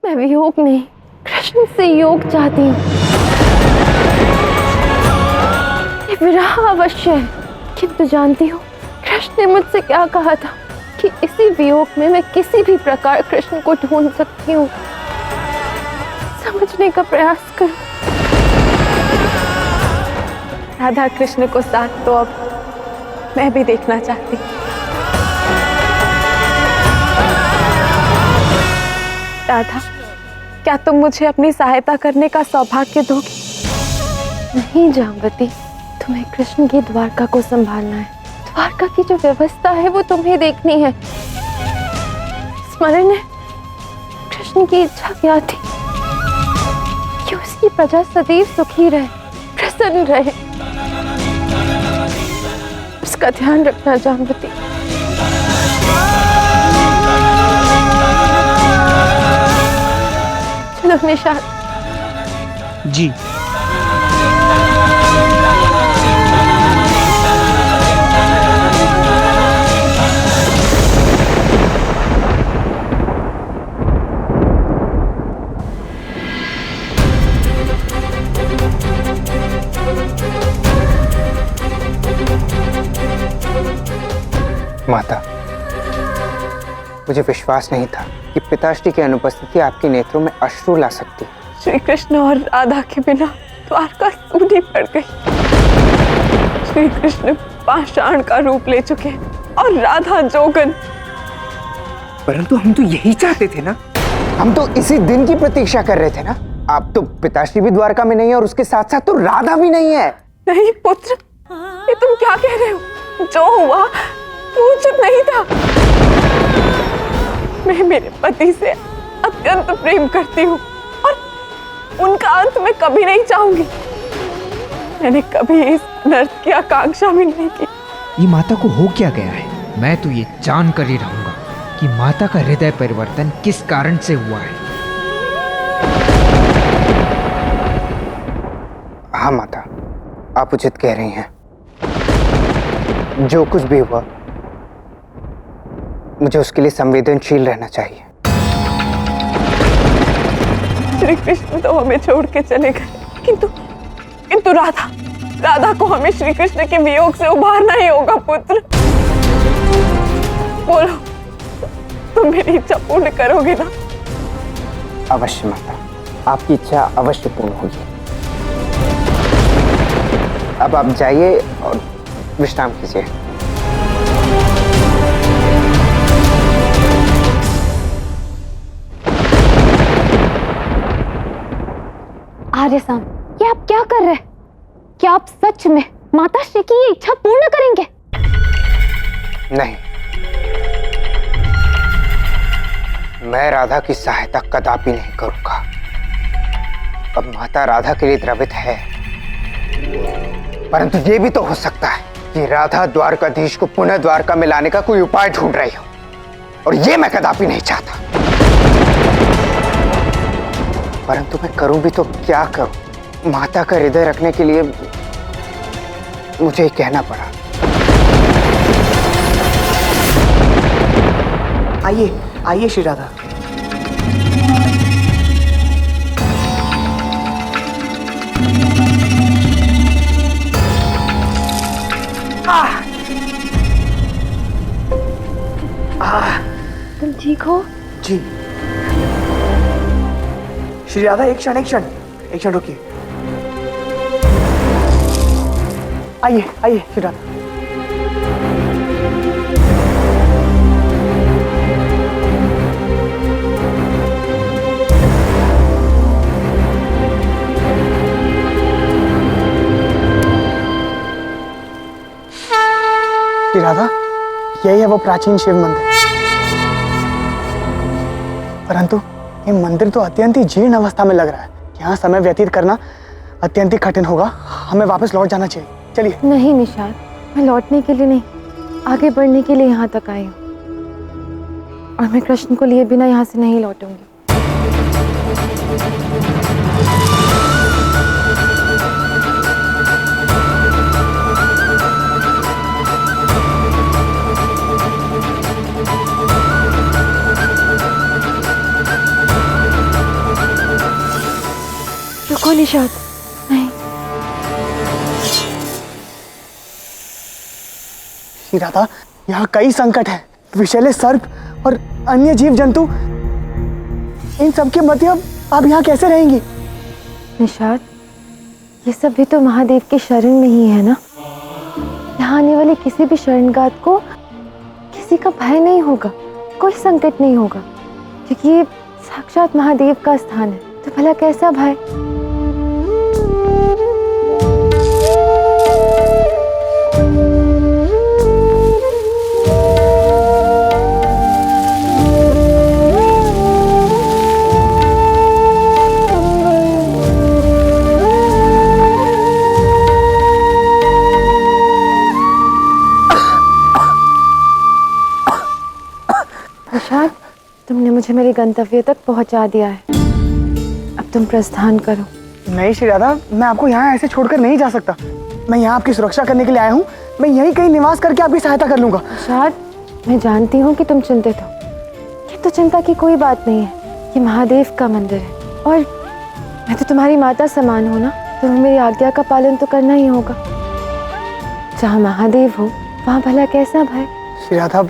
मैं वियोग नहीं, कृष्ण से योग चाहती हूँ। ये विरह अवश्य है, किंतु जानती हूँ कृष्ण ने मुझसे क्या कहा था कि इसी वियोग में मैं किसी भी प्रकार कृष्ण को ढूंढ सकती हूँ। समझने का प्रयास करो। राधा कृष्ण को साथ तो अब मैं भी देखना चाहती हूँ। राधा, क्या तुम मुझे अपनी सहायता करने का सौभाग्य दोगी? नहीं जाम्बती, तुम्हें कृष्ण की द्वारका को संभालना है। द्वारका की जो व्यवस्था है वो तुम्हें देखनी है। स्मरण है कृष्ण की इच्छा क्या थी कि उसकी प्रजा सदैव सुखी रहे, प्रसन्न रहे। उसका ध्यान रखना जाम्बती। चलो निषाद। जी। माता, मुझे विश्वास नहीं था कि पिताश्री की अनुपस्थिति आपके नेत्रों में अश्रु ला सकती। श्री कृष्ण और राधा के बिना द्वारका सूनी पड़ गई। श्री कृष्ण पाषाण का रूप ले चुके और राधा जोगन। परंतु हम तो यही चाहते थे ना, हम तो इसी दिन की प्रतीक्षा कर रहे थे ना। आप तो पिताश्री भी द्वारका में नहीं है और उसके साथ साथ तो राधा भी नहीं है। नहीं पुत्र, ये तुम क्या कह रहे हो? जो हुआ वो उचित नहीं था। मैं मेरे पति से अत्यंत प्रेम करती हूँ और उनका अंत मैं कभी नहीं चाहूंगी। मैंने कभी इस नर्क की आकांक्षा भी नहीं की। ये माता को हो क्या गया है? मैं तो ये जान कर ही रहूंगा कि माता का हृदय परिवर्तन किस कारण से हुआ है। हाँ माता, आप उचित कह रही हैं। जो कुछ भी हुआ, मुझे उसके लिए संवेदनशील रहना चाहिए। श्री कृष्ण तो हमें छोड़ के चले गए, किंतु राधा को हमें श्री कृष्ण के वियोग से उबारना ही होगा। पुत्र, बोलो, तुम मेरी इच्छा पूर्ण करोगे ना? अवश्य माता, आपकी इच्छा अवश्य पूर्ण होगी। अब आप जाइए और विश्राम कीजिए। आर्यसाम, ये आप क्या कर रहे हैं? क्या आप सच में माता श्री की ये इच्छा पूर्ण करेंगे? नहीं, मैं राधा की सहायता कदापि नहीं करूंगा। अब माता राधा के लिए द्रवित है, परंतु ये भी तो हो सकता है कि राधा द्वारकाधीश को पुनः द्वारका में लाने का कोई उपाय ढूंढ रही हो, और ये मैं कदापि नहीं चाहता। परंतु मैं करूं भी तो क्या करूं? माता का हृदय रखने के लिए मुझे ही कहना पड़ा। आइए आइए श्री राधा। तुम ठीक हो? जी। श्री राधा, एक क्षण रुकिए। आइए आइए श्री राधा। श्री राधा, यही है वो प्राचीन शिव मंदिर। परंतु ये मंदिर तो अत्यंत ही जीर्ण अवस्था में लग रहा है। यहाँ समय व्यतीत करना अत्यंत ही कठिन होगा। हमें वापस लौट जाना चाहिए। चलिए। नहीं निषाद, मैं लौटने के लिए नहीं, आगे बढ़ने के लिए यहाँ तक आई हूँ, और मैं कृष्ण को लिए बिना यहाँ से नहीं लौटूंगी। रुको निशाद, नहीं। श्री राधा, यहाँ कई संकट हैं। विषैले सर्प और अन्य जीव जंतु, इन सब के मध्य आप यहाँ कैसे रहेंगी? निशाद, ये सब भी तो महादेव की शरण में ही है ना। यहाँ आने वाले किसी भी शरणगात को किसी का भय नहीं होगा, कोई संकट नहीं होगा, क्योंकि ये साक्षात महादेव का स्थान है। तो भला कैसा भय? निशाद, तुमने मुझे मेरे गंतव्य तक पहुंचा दिया है। अब तुम प्रस्थान करो। नहीं श्री राधा, मैं आपको यहाँ ऐसे छोड़कर नहीं जा सकता। मैं यहाँ आपकी सुरक्षा करने के लिए आया हूँ। मैं यहीं कहीं निवास करके आपकी सहायता कर लूंगा। निशाद, मैं जानती हूँ कि तुम चिंतित हो, किंतु चिंता की कोई बात नहीं है। ये महादेव का मंदिर है और मैं तो तुम्हारी माता समान हूँ ना, तुम्हें मेरी आज्ञा का पालन तो करना ही होगा। जहाँ महादेव हो वहाँ भला कैसा भय? श्री राधा,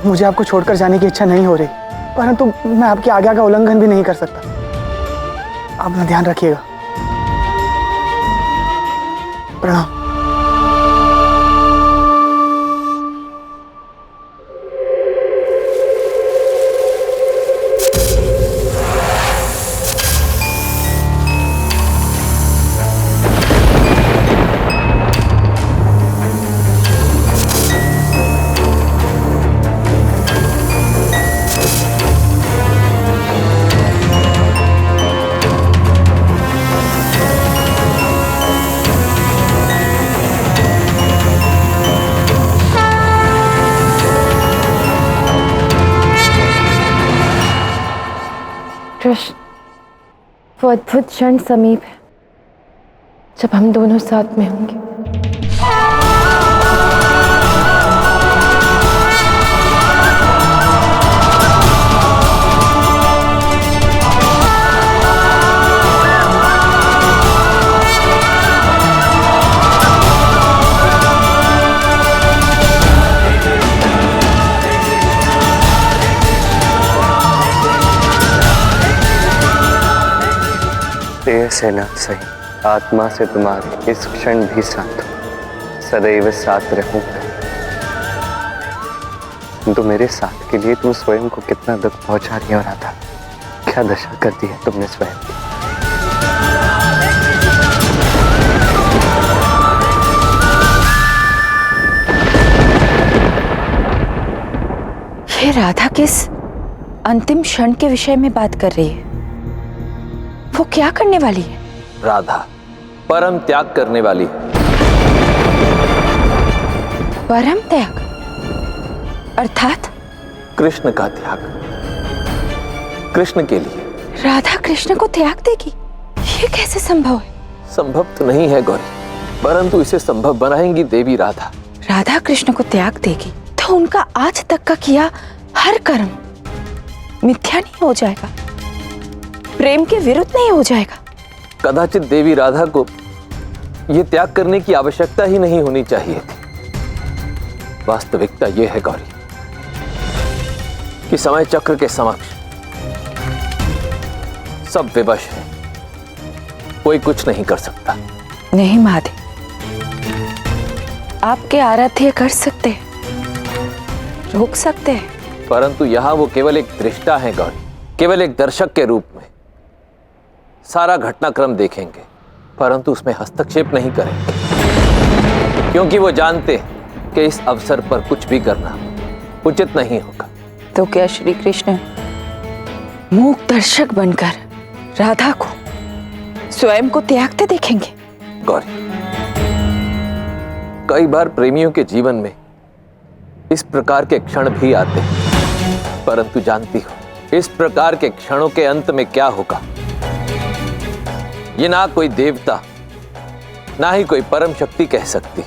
मुझे आपको छोड़कर जाने की इच्छा नहीं हो रही, परंतु मैं आपकी आज्ञा का उल्लंघन भी नहीं कर सकता। आप अपना ध्यान रखिएगा। प्रणाम। कृष्ण, वो अद्भुत क्षण समीप है जब हम दोनों साथ में होंगे। प्रिय सेनाथ सही, आत्मा से तुम्हारे इस क्षण भी साथ हो, सदैव साथ रहूंगा। तो मेरे साथ के लिए तुम स्वयं को कितना दुख पहुंचा रही हो राधा। क्या दशा कर दी है तुमने स्वयं की। ये राधा किस अंतिम क्षण के विषय में बात कर रही है? वो क्या करने वाली है? राधा परम त्याग करने वाली है। परम त्याग अर्थात? कृष्ण का त्याग, कृष्ण के लिए। राधा कृष्ण को त्याग देगी? ये कैसे संभव है? संभव तो नहीं है गौरी, परंतु इसे संभव बनाएंगी देवी राधा। राधा कृष्ण को त्याग देगी तो उनका आज तक का किया हर कर्म मिथ्या नहीं हो जाएगा, प्रेम के विरुद्ध नहीं हो जाएगा? कदाचित देवी राधा को यह त्याग करने की आवश्यकता ही नहीं होनी चाहिए थी। वास्तविकता यह है गौरी कि समय चक्र के समक्ष सब विवश है, कोई कुछ नहीं कर सकता। नहीं महादेव, आपके आराध्य कर सकते हैं, रोक सकते हैं, परंतु यहां वो केवल एक दृष्टा है गौरी, केवल एक दर्शक के रूप में सारा घटनाक्रम देखेंगे, परंतु उसमें हस्तक्षेप नहीं करेंगे, क्योंकि वो जानते हैं कि इस अवसर पर कुछ भी करना उचित नहीं होगा। तो क्या श्री कृष्ण मूक दर्शक बनकर राधा को स्वयं को त्यागते देखेंगे? गौरी, कई बार प्रेमियों के जीवन में इस प्रकार के क्षण भी आते हैं, परंतु जानती हो इस प्रकार के क्षणों के अंत में क्या होगा, ये ना कोई देवता ना ही कोई परम शक्ति कह सकती।